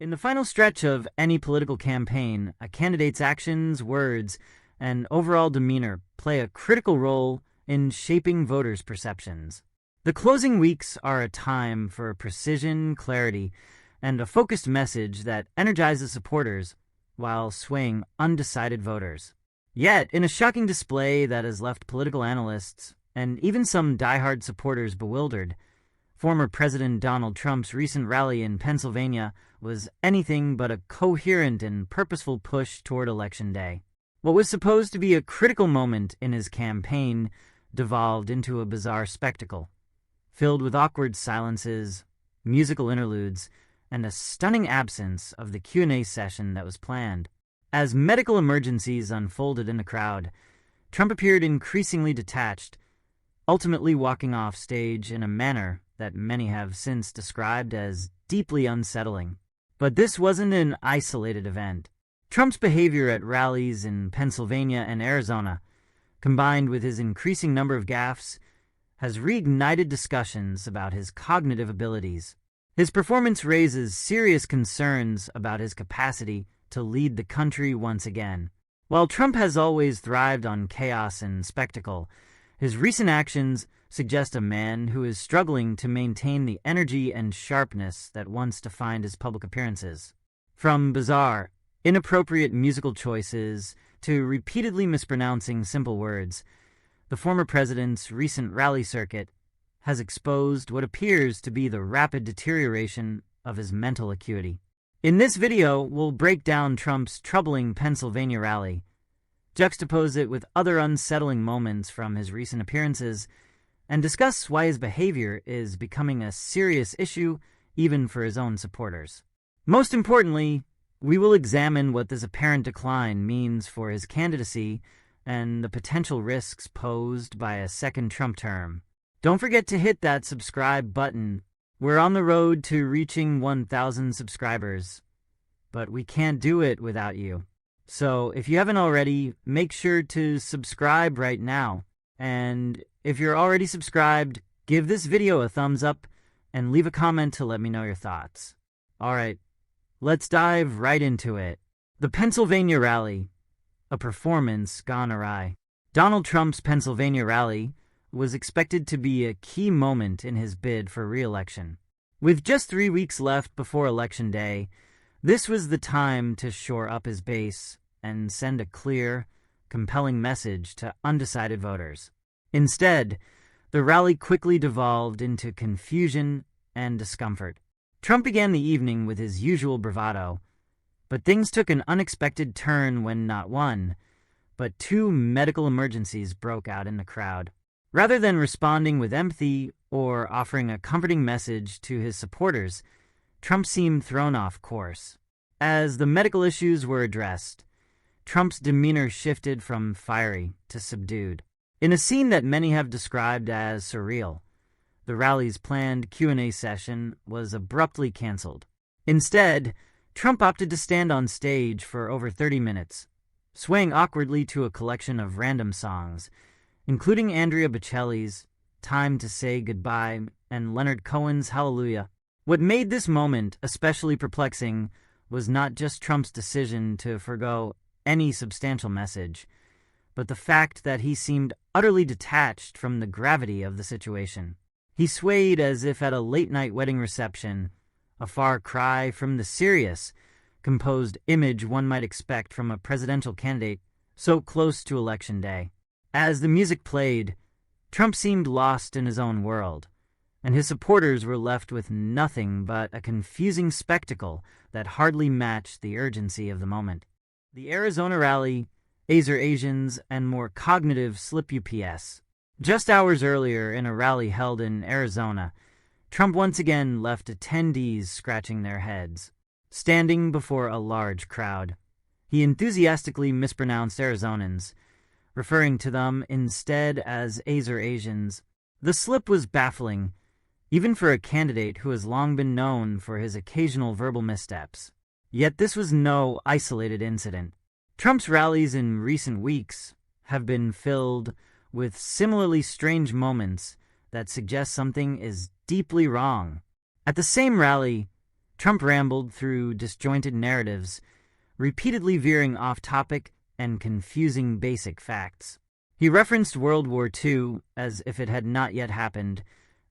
In the final stretch of any political campaign, a candidate's actions, words, and overall demeanor play a critical role in shaping voters' perceptions. The closing weeks are a time for precision, clarity, and a focused message that energizes supporters while swaying undecided voters. Yet, in a shocking display that has left political analysts and even some diehard supporters bewildered, former President Donald Trump's recent rally in Pennsylvania was anything but a coherent and purposeful push toward Election Day. What was supposed to be a critical moment in his campaign devolved into a bizarre spectacle, filled with awkward silences, musical interludes, and a stunning absence of the Q&A session that was planned. As medical emergencies unfolded in the crowd, Trump appeared increasingly detached, ultimately walking off stage in a manner that many have since described as deeply unsettling. But this wasn't an isolated event. Trump's behavior at rallies in Pennsylvania and Arizona, combined with his increasing number of gaffes, has reignited discussions about his cognitive abilities. His performance raises serious concerns about his capacity to lead the country once again. While Trump has always thrived on chaos and spectacle, his recent actions suggest a man who is struggling to maintain the energy and sharpness that once defined his public appearances. From bizarre, inappropriate musical choices to repeatedly mispronouncing simple words, the former president's recent rally circuit has exposed what appears to be the rapid deterioration of his mental acuity. In this video, we'll break down Trump's troubling Pennsylvania rally, juxtapose it with other unsettling moments from his recent appearances, and discuss why his behavior is becoming a serious issue even for his own supporters. Most importantly, we will examine what this apparent decline means for his candidacy and the potential risks posed by a second Trump term. Don't forget to hit that subscribe button. We're on the road to reaching 1,000 subscribers, but we can't do it without you. So if you haven't already, make sure to subscribe right now. And if you're already subscribed, give this video a thumbs up and leave a comment to let me know your thoughts. All right, let's dive right into it. The Pennsylvania rally, a performance gone awry. Donald Trump's Pennsylvania rally was expected to be a key moment in his bid for re-election. With just 3 weeks left before Election Day, this was the time to shore up his base and send a clear, compelling message to undecided voters. Instead, the rally quickly devolved into confusion and discomfort. Trump began the evening with his usual bravado, but things took an unexpected turn when not one, but two medical emergencies broke out in the crowd. Rather than responding with empathy or offering a comforting message to his supporters, Trump seemed thrown off course. As the medical issues were addressed, Trump's demeanor shifted from fiery to subdued. In a scene that many have described as surreal, the rally's planned Q&A session was abruptly canceled. Instead, Trump opted to stand on stage for over 30 minutes, swaying awkwardly to a collection of random songs, including Andrea Bocelli's Time to Say Goodbye and Leonard Cohen's Hallelujah. What made this moment especially perplexing was not just Trump's decision to forgo any substantial message, but the fact that he seemed utterly detached from the gravity of the situation. He swayed as if at a late-night wedding reception, a far cry from the serious, composed image one might expect from a presidential candidate so close to Election Day. As the music played, Trump seemed lost in his own world, and his supporters were left with nothing but a confusing spectacle that hardly matched the urgency of the moment. The Arizona rally, AER Asians, and more cognitive slip UPS. Just hours earlier, in a rally held in Arizona, Trump once again left attendees scratching their heads. Standing before a large crowd, he enthusiastically mispronounced Arizonans, referring to them instead as AER Asians. The slip was baffling, even for a candidate who has long been known for his occasional verbal missteps. Yet this was no isolated incident. Trump's rallies in recent weeks have been filled with similarly strange moments that suggest something is deeply wrong. At the same rally, Trump rambled through disjointed narratives, repeatedly veering off topic and confusing basic facts. He referenced World War II as if it had not yet happened,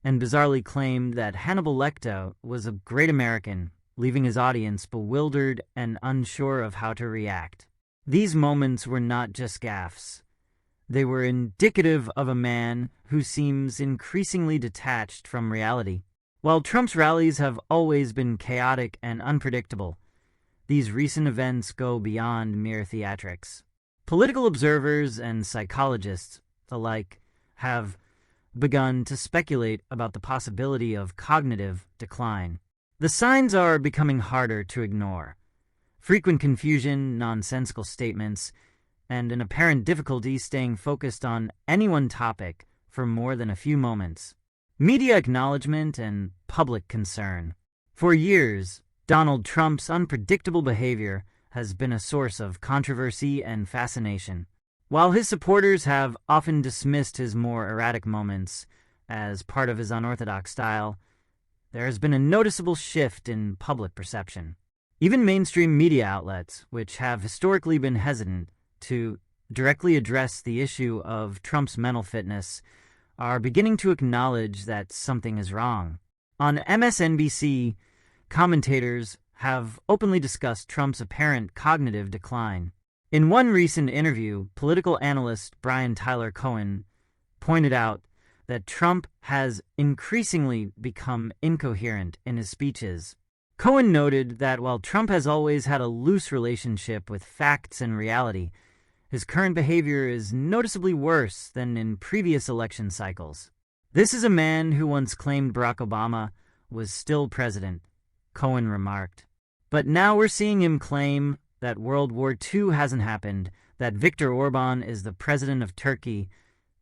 and bizarrely claimed that Hannibal Lecter was a great American, leaving his audience bewildered and unsure of how to react. These moments were not just gaffes. They were indicative of a man who seems increasingly detached from reality. While Trump's rallies have always been chaotic and unpredictable, these recent events go beyond mere theatrics. Political observers and psychologists alike have begun to speculate about the possibility of cognitive decline. The signs are becoming harder to ignore. Frequent confusion, nonsensical statements, and an apparent difficulty staying focused on any one topic for more than a few moments. Media acknowledgement and public concern. For years, Donald Trump's unpredictable behavior has been a source of controversy and fascination. While his supporters have often dismissed his more erratic moments as part of his unorthodox style, there has been a noticeable shift in public perception. Even mainstream media outlets, which have historically been hesitant to directly address the issue of Trump's mental fitness, are beginning to acknowledge that something is wrong. On MSNBC, commentators have openly discussed Trump's apparent cognitive decline. In one recent interview, political analyst Brian Tyler Cohen pointed out that Trump has increasingly become incoherent in his speeches. Cohen noted that while Trump has always had a loose relationship with facts and reality, his current behavior is noticeably worse than in previous election cycles. This is a man who once claimed Barack Obama was still president, Cohen remarked. But now we're seeing him claim that World War II hasn't happened, that Viktor Orban is the president of Turkey,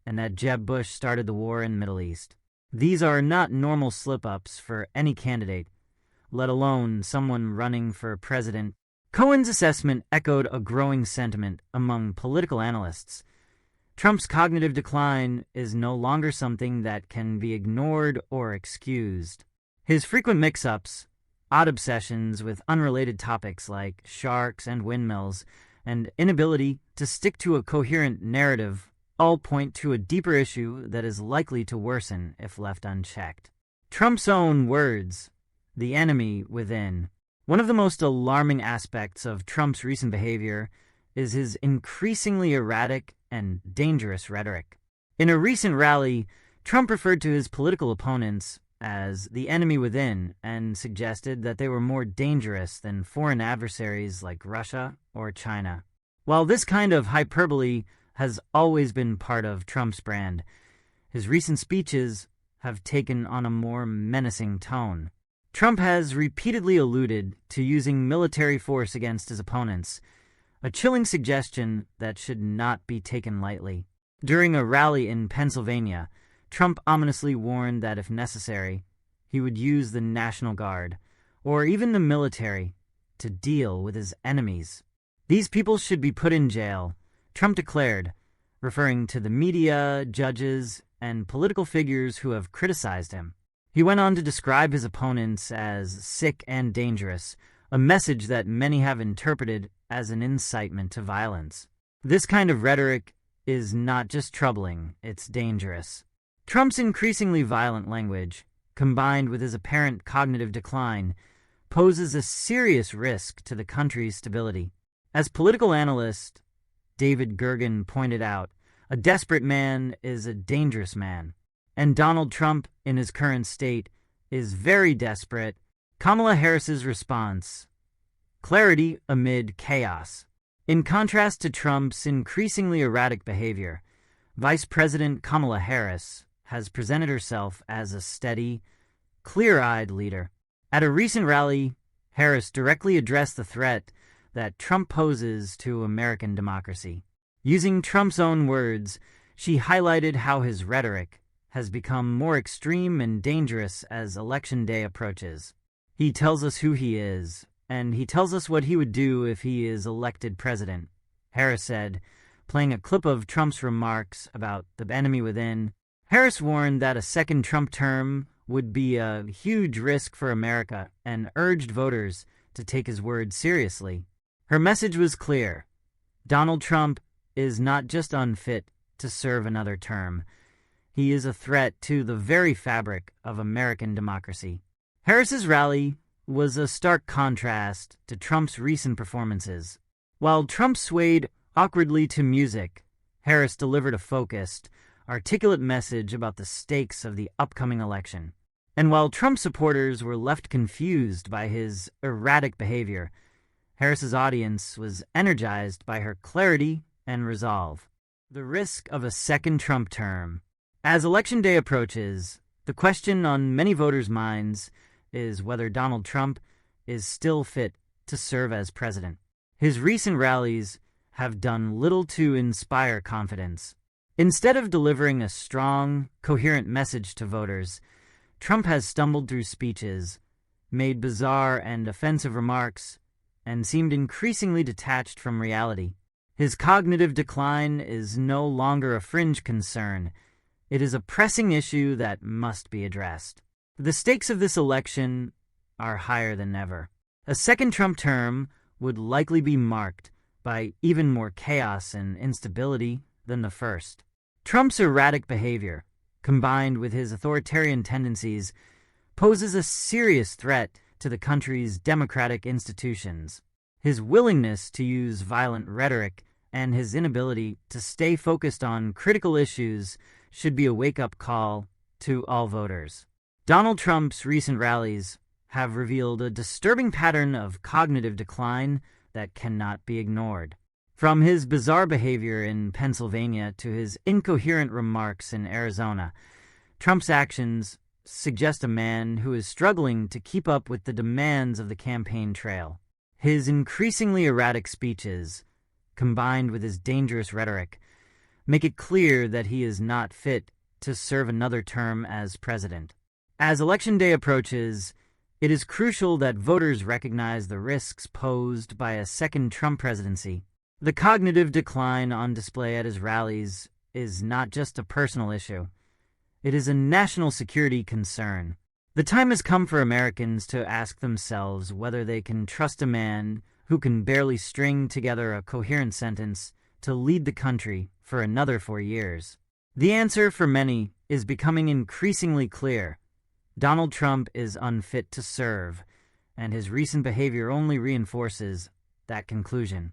and that Jeb Bush started the war in the Middle East. These are not normal slip-ups for any candidate, let alone someone running for president. Cohen's assessment echoed a growing sentiment among political analysts. Trump's cognitive decline is no longer something that can be ignored or excused. His frequent mix-ups, odd obsessions with unrelated topics like sharks and windmills, and inability to stick to a coherent narrative all point to a deeper issue that is likely to worsen if left unchecked. Trump's own words, the enemy within. One of the most alarming aspects of Trump's recent behavior is his increasingly erratic and dangerous rhetoric. In a recent rally, Trump referred to his political opponents as the enemy within and suggested that they were more dangerous than foreign adversaries like Russia or China. While this kind of hyperbole has always been part of Trump's brand, his recent speeches have taken on a more menacing tone. Trump has repeatedly alluded to using military force against his opponents, a chilling suggestion that should not be taken lightly. During a rally in Pennsylvania, Trump ominously warned that if necessary, he would use the National Guard, or even the military, to deal with his enemies. These people should be put in jail, Trump declared, referring to the media, judges, and political figures who have criticized him. He went on to describe his opponents as sick and dangerous, a message that many have interpreted as an incitement to violence. This kind of rhetoric is not just troubling, it's dangerous. Trump's increasingly violent language, combined with his apparent cognitive decline, poses a serious risk to the country's stability. As political analyst David Gergen pointed out, a desperate man is a dangerous man. And Donald Trump, in his current state, is very desperate. Kamala Harris's response: clarity amid chaos. In contrast to Trump's increasingly erratic behavior, Vice President Kamala Harris has presented herself as a steady, clear-eyed leader. At a recent rally, Harris directly addressed the threat that Trump poses to American democracy. Using Trump's own words, she highlighted how his rhetoric has become more extreme and dangerous as Election Day approaches. He tells us who he is, and he tells us what he would do if he is elected president, Harris said, playing a clip of Trump's remarks about the enemy within. Harris warned that a second Trump term would be a huge risk for America and urged voters to take his words seriously. Her message was clear. Donald Trump is not just unfit to serve another term. He is a threat to the very fabric of American democracy. Harris's rally was a stark contrast to Trump's recent performances. While Trump swayed awkwardly to music, Harris delivered a focused, articulate message about the stakes of the upcoming election. And while Trump supporters were left confused by his erratic behavior, Harris's audience was energized by her clarity and resolve. The risk of a second Trump term. As Election Day approaches, the question on many voters' minds is whether Donald Trump is still fit to serve as president. His recent rallies have done little to inspire confidence. Instead of delivering a strong, coherent message to voters, Trump has stumbled through speeches, made bizarre and offensive remarks, and seemed increasingly detached from reality. His cognitive decline is no longer a fringe concern. It is a pressing issue that must be addressed. The stakes of this election are higher than ever. A second Trump term would likely be marked by even more chaos and instability than the first. Trump's erratic behavior, combined with his authoritarian tendencies, poses a serious threat to the country's democratic institutions. His willingness to use violent rhetoric and his inability to stay focused on critical issues should be a wake-up call to all voters. Donald Trump's recent rallies have revealed a disturbing pattern of cognitive decline that cannot be ignored. From his bizarre behavior in Pennsylvania to his incoherent remarks in Arizona, Trump's actions suggest a man who is struggling to keep up with the demands of the campaign trail. His increasingly erratic speeches, combined with his dangerous rhetoric, make it clear that he is not fit to serve another term as president. As Election Day approaches, it is crucial that voters recognize the risks posed by a second Trump presidency. The cognitive decline on display at his rallies is not just a personal issue. It is a national security concern. The time has come for Americans to ask themselves whether they can trust a man who can barely string together a coherent sentence to lead the country for another 4 years. The answer for many is becoming increasingly clear. Donald Trump is unfit to serve, and his recent behavior only reinforces that conclusion.